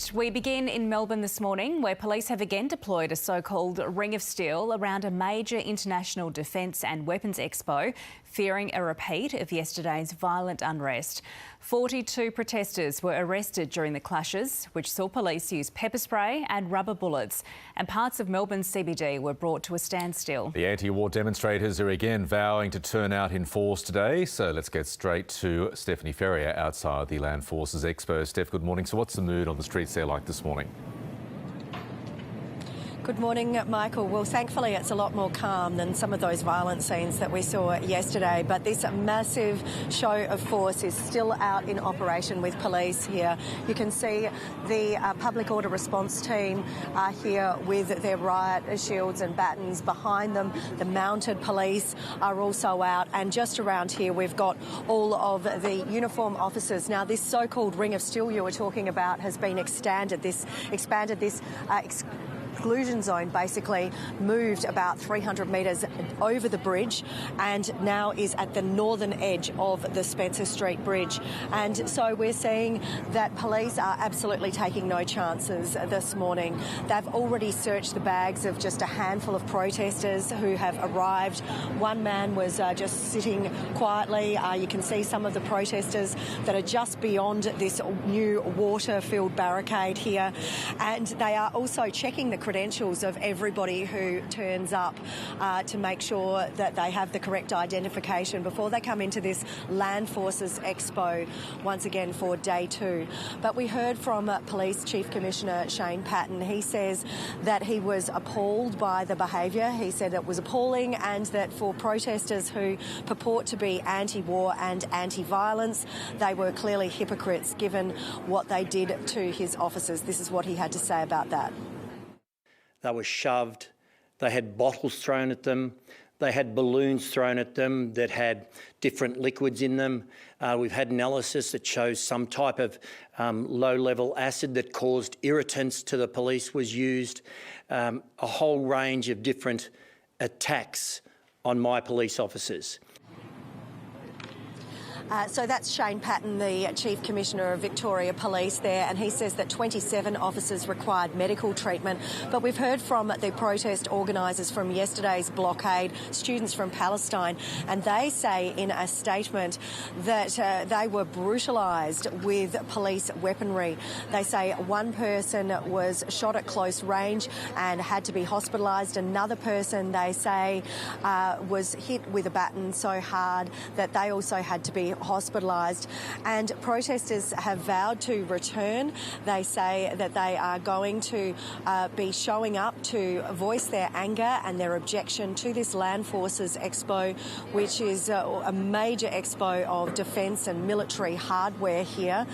next. We begin in Melbourne this morning, where police have again deployed a so-called ring of steel around a major international defence and weapons expo, fearing a repeat of yesterday's violent unrest. 42 protesters were arrested during the clashes, which saw police use pepper spray and rubber bullets, and parts of Melbourne's CBD were brought to a standstill. The anti-war demonstrators are again vowing to turn out in force today, so let's get straight to Stephanie Ferrier outside the Land Forces Expo. Steph, good morning. So what's the mood on the streets there like this morning? Good morning, Michael. Well, thankfully it's a lot more calm than some of those violent scenes that we saw yesterday, but this massive show of force is still out in operation with police here. You can see the public order response team are here with their riot shields and batons behind them. The mounted police are also out, and just around here we've got all of the uniform officers. Now, this so-called ring of steel you were talking about has been expanded. This exclusion zone basically moved about 300 metres over the bridge and now is at the northern edge of the Spencer Street Bridge. And so we're seeing that police are absolutely taking no chances this morning. They've already searched the bags of just a handful of protesters who have arrived. One man was just sitting quietly. You can see some of the protesters that are just beyond this new water-filled barricade here, and they are also checking the credentials of everybody who turns up to make sure that they have the correct identification before they come into this Land Forces Expo once again for day 2. But we heard from Police Chief Commissioner Shane Patton. He says that he was appalled by the behaviour. He said it was appalling, and that for protesters who purport to be anti-war and anti-violence, they were clearly hypocrites given what they did to his officers. This is what he had to say about that. They were shoved, they had bottles thrown at them, they had balloons thrown at them that had different liquids in them. We've had analysis that shows some type of low-level acid that caused irritants to the police was used. A whole range of different attacks on my police officers. So that's Shane Patton, the Chief Commissioner of Victoria Police there, and he says that 27 officers required medical treatment. But we've heard from the protest organisers from yesterday's blockade, students from Palestine, and they say in a statement that they were brutalised with police weaponry. They say one person was shot at close range and had to be hospitalised. Another person, they say, was hit with a baton so hard that they also had to be hospitalised. And protesters have vowed to return. They say that they are going to be showing up to voice their anger and their objection to this Land Forces Expo, which is a major expo of defence and military hardware here.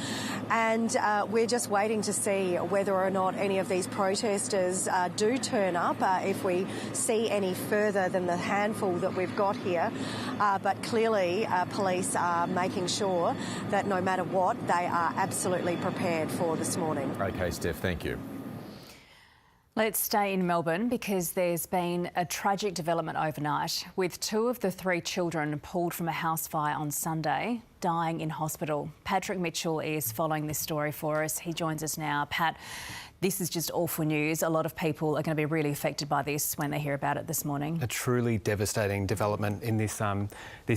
And we're just waiting to see whether or not any of these protesters do turn up, if we see any further than the handful that we've got here. But clearly police are making sure that no matter what, they are absolutely prepared for this morning. OK, Steph, thank you. Let's stay in Melbourne because there's been a tragic development overnight, with 2 of the 3 children pulled from a house fire on Sunday dying in hospital. Patrick Mitchell is following this story for us. He joins us now. Pat, this is just awful news. A lot of people are going to be really affected by this when they hear about it this morning. A truly devastating development in this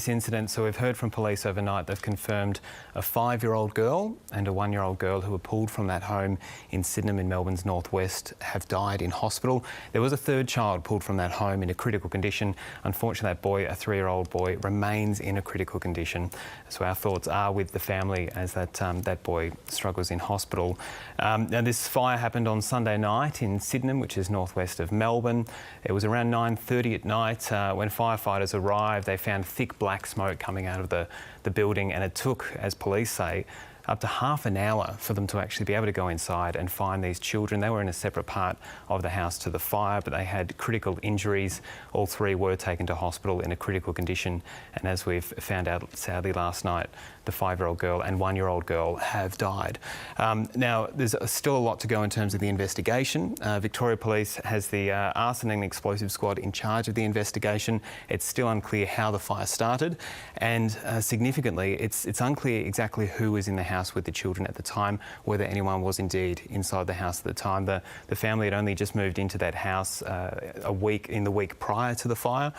incident. So we've heard from police overnight. They've confirmed a 5-year-old girl and a 1-year-old girl who were pulled from that home in Sydenham in Melbourne's northwest have died in hospital. There was a 3rd child pulled from that home in a critical condition. Unfortunately, that boy, a 3-year-old boy, remains in a critical condition. So our thoughts are with the family as that boy struggles in hospital. Now, this fire happened on Sunday night in Sydenham, which is northwest of Melbourne. It was around 9:30 at night when firefighters arrived. They found thick black smoke coming out of the building, and it took, as police say, up to half an hour for them to actually be able to go inside and find these children. They were in a separate part of the house to the fire, but they had critical injuries. All 3 were taken to hospital in a critical condition, and as we've found out sadly last night, the 5-year-old girl and 1-year-old girl have died. Now, there's still a lot to go in terms of the investigation. Victoria Police has the arson and explosive squad in charge of the investigation. It's still unclear how the fire started, and significantly, it's unclear exactly who was in the house house with the children at the time, whether anyone was indeed inside the house at the time. The family had only just moved into that house in the week prior to the fire,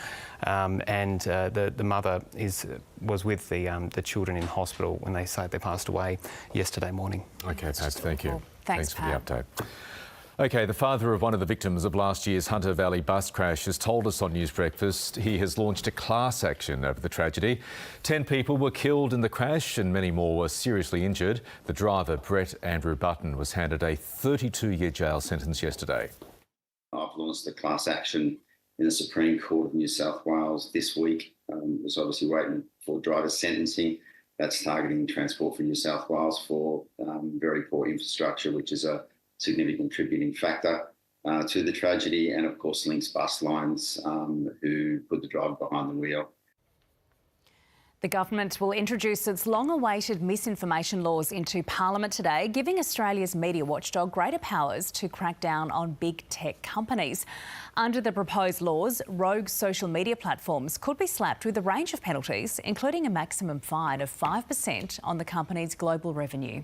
and the mother was with the children in hospital when they say they passed away yesterday morning. OK, Pat, thank you. Thanks for Pat. the update. OK, the father of one of the victims of last year's Hunter Valley bus crash has told us on News Breakfast he has launched a class action over the tragedy. 10 people were killed in the crash and many more were seriously injured. The driver, Brett Andrew Button, was handed a 32-year jail sentence yesterday. I've launched a class action in the Supreme Court of New South Wales this week. Was obviously waiting for driver sentencing. That's targeting Transport for New South Wales for very poor infrastructure, which is a significant contributing factor to the tragedy, and of course links bus lines who put the driver behind the wheel. The government will introduce its long-awaited misinformation laws into Parliament today, giving Australia's media watchdog greater powers to crack down on big tech companies. Under the proposed laws, rogue social media platforms could be slapped with a range of penalties, including a maximum fine of 5% on the company's global revenue.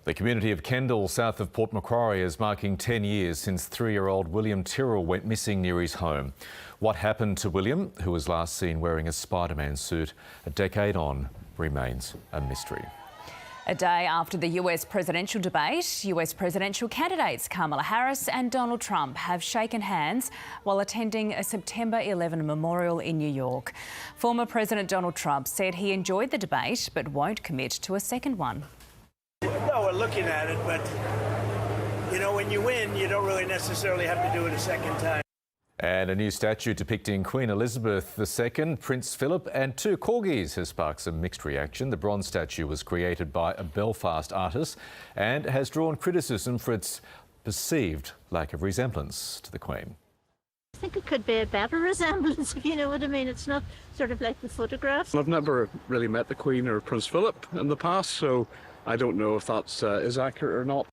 The community of Kendall, south of Port Macquarie, is marking 10 years since 3-year-old William Tyrrell went missing near his home. What happened to William, who was last seen wearing a Spider-Man suit a decade on, remains a mystery. A day after the US presidential debate, US presidential candidates Kamala Harris and Donald Trump have shaken hands while attending a September 11 memorial in New York. Former President Donald Trump said he enjoyed the debate but won't commit to a second one. Well, we're looking at it, but, you know, when you win, you don't really necessarily have to do it a second time. And a new statue depicting Queen Elizabeth II, Prince Philip and 2 corgis has sparked some mixed reaction. The bronze statue was created by a Belfast artist and has drawn criticism for its perceived lack of resemblance to the Queen. I think it could be a better resemblance, if you know what I mean. It's not sort of like the photographs. I've never really met the Queen or Prince Philip in the past, so I don't know if that's is accurate or not.